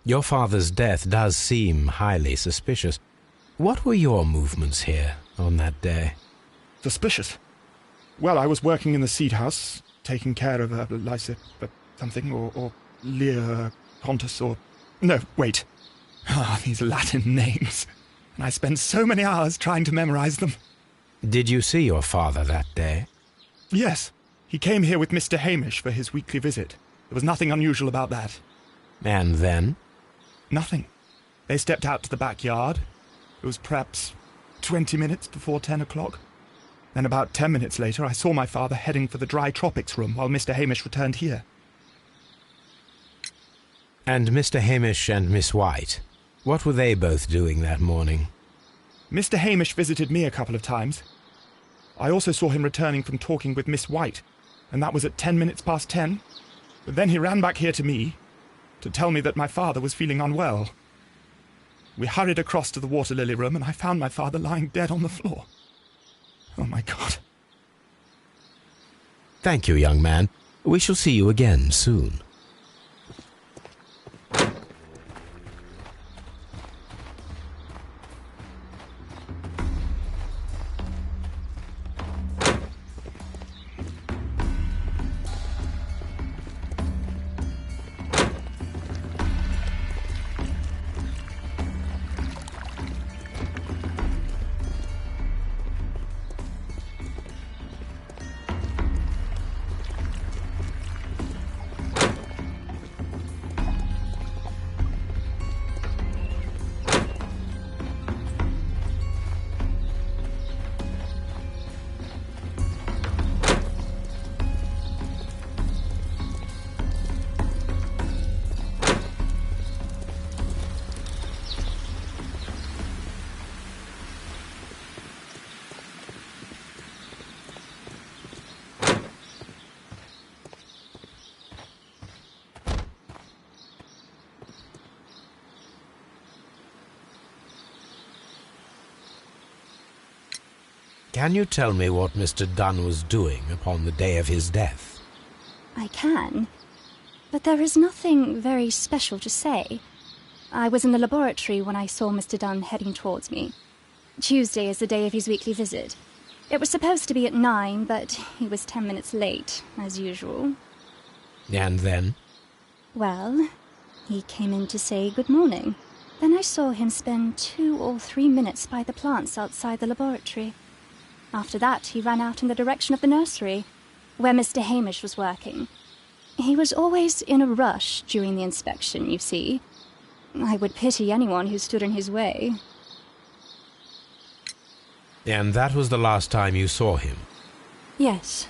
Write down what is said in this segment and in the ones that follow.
Your father's death does seem highly suspicious. What were your movements here on that day? Suspicious? Well, I was working in the seed house, taking care of Lysa something, or Lear Pontus, or... No, wait. These Latin names. And I spent so many hours trying to memorize them. Did you see your father that day? Yes. He came here with Mr. Hamish for his weekly visit. There was nothing unusual about that. And then? Nothing. They stepped out to the backyard. It was perhaps 20 minutes before 10 o'clock. Then about 10 minutes later, I saw my father heading for the dry tropics room while Mr. Hamish returned here. And Mr. Hamish and Miss White, what were they both doing that morning? Mr. Hamish visited me a couple of times. I also saw him returning from talking with Miss White, and that was at 10 minutes past 10. But then he ran back here to me to tell me that my father was feeling unwell. We hurried across to the water lily room, and I found my father lying dead on the floor. Oh, my God. Thank you, young man. We shall see you again soon. Can you tell me what Mr. Dunn was doing upon the day of his death? I can, but there is nothing very special to say. I was in the laboratory when I saw Mr. Dunn heading towards me. Tuesday is the day of his weekly visit. It was supposed to be at 9, but he was 10 minutes late, as usual. And then? Well, he came in to say good morning. Then I saw him spend 2 or 3 minutes by the plants outside the laboratory. After that, he ran out in the direction of the nursery, where Mr. Hamish was working. He was always in a rush during the inspection, you see. I would pity anyone who stood in his way. And that was the last time you saw him? Yes.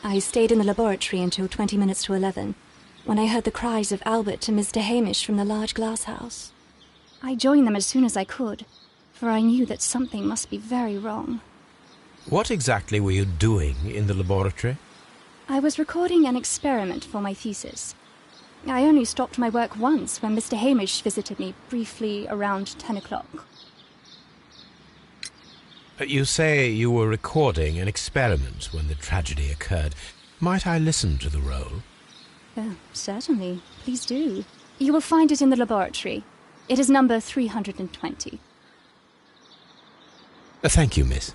I stayed in the laboratory until 20 minutes to 11, when I heard the cries of Albert and Mr. Hamish from the large glass house. I joined them as soon as I could, for I knew that something must be very wrong. What exactly were you doing in the laboratory? I was recording an experiment for my thesis. I only stopped my work once when Mr. Hamish visited me briefly around 10 o'clock. You say you were recording an experiment when the tragedy occurred. Might I listen to the roll? Certainly. Please do. You will find it in the laboratory. It is number 320. Thank you, miss.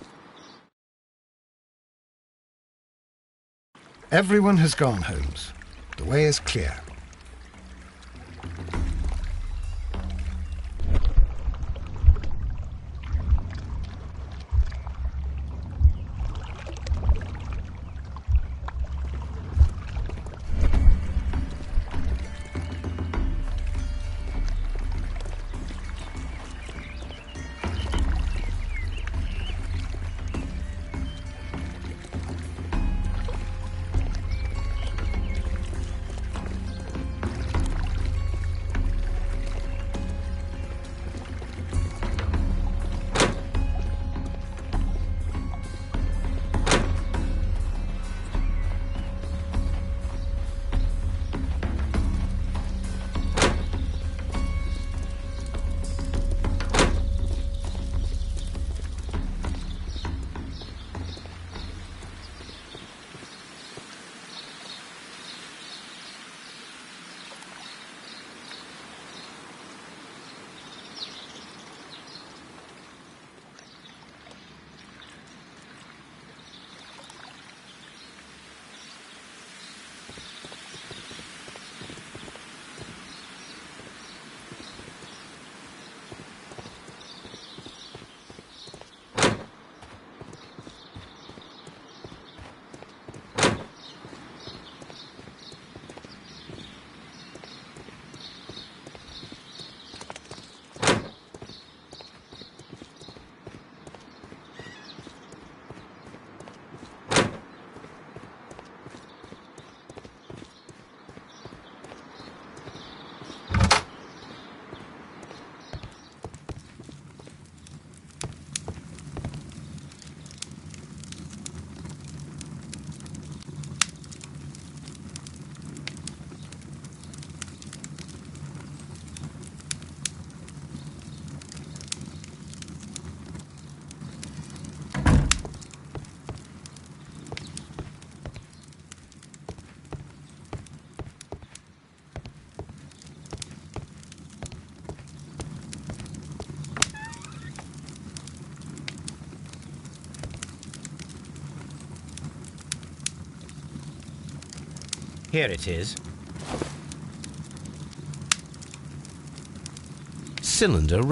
Everyone has gone, Holmes. The way is clear. Here it is. Cylinder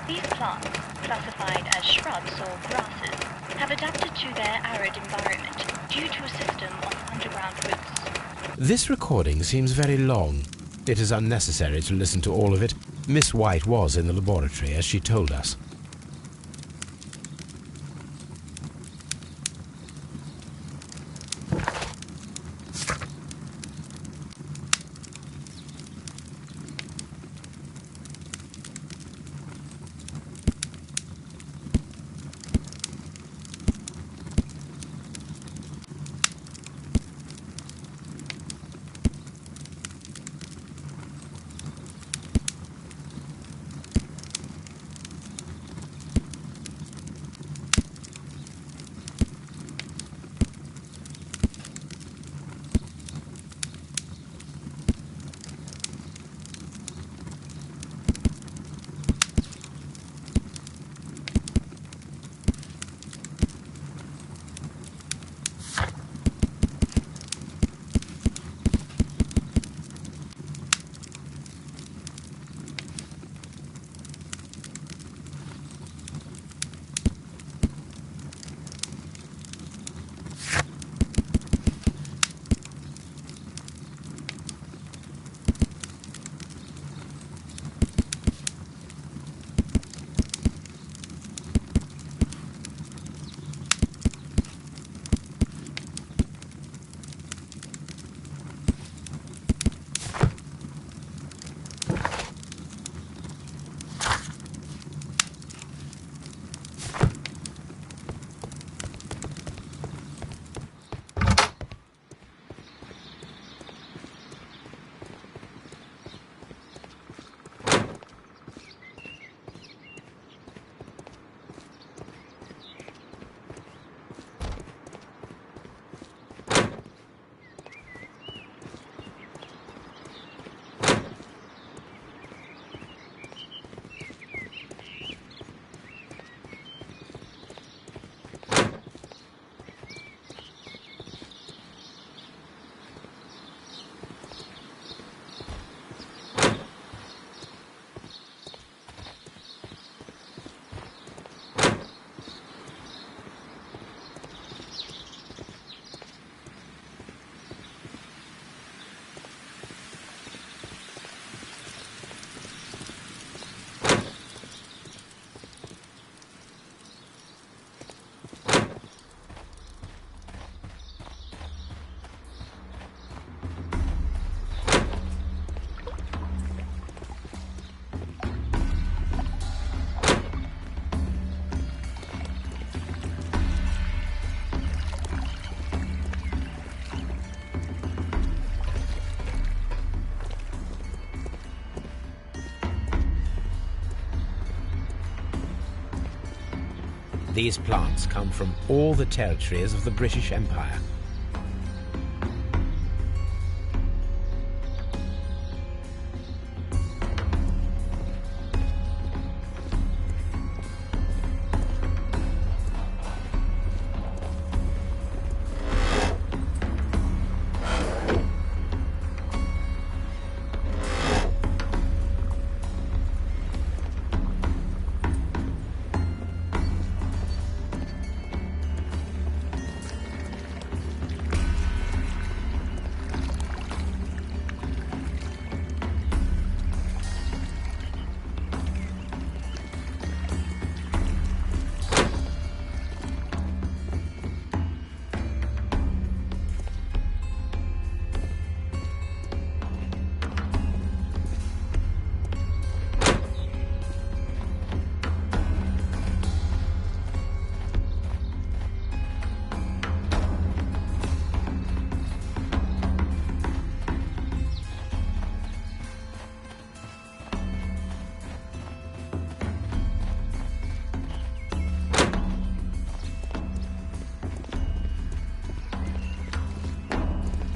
These plants, classified as shrubs or grasses, have adapted to their arid environment due to a system of underground roots. This recording seems very long. It is unnecessary to listen to all of it. Miss White was in the laboratory, as she told us. These plants come from all the territories of the British Empire.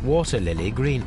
water lily green.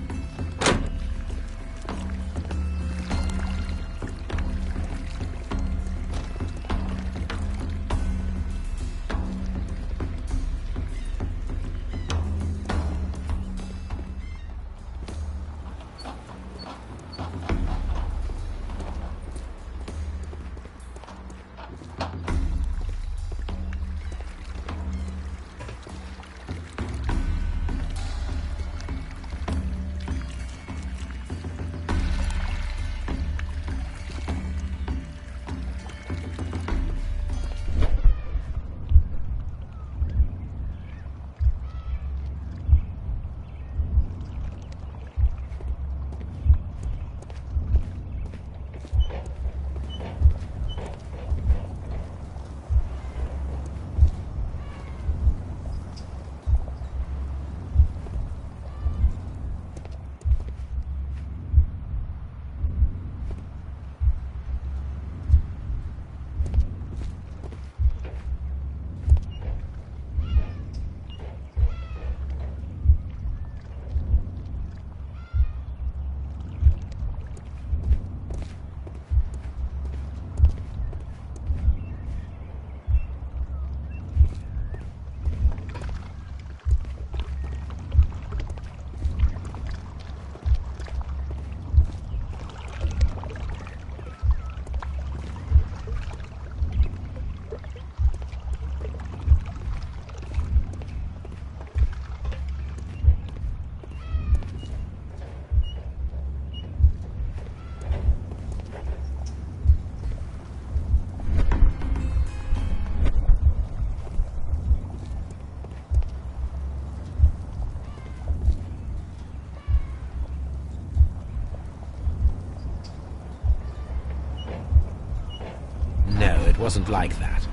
No, it wasn't like that.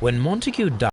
When Montague died,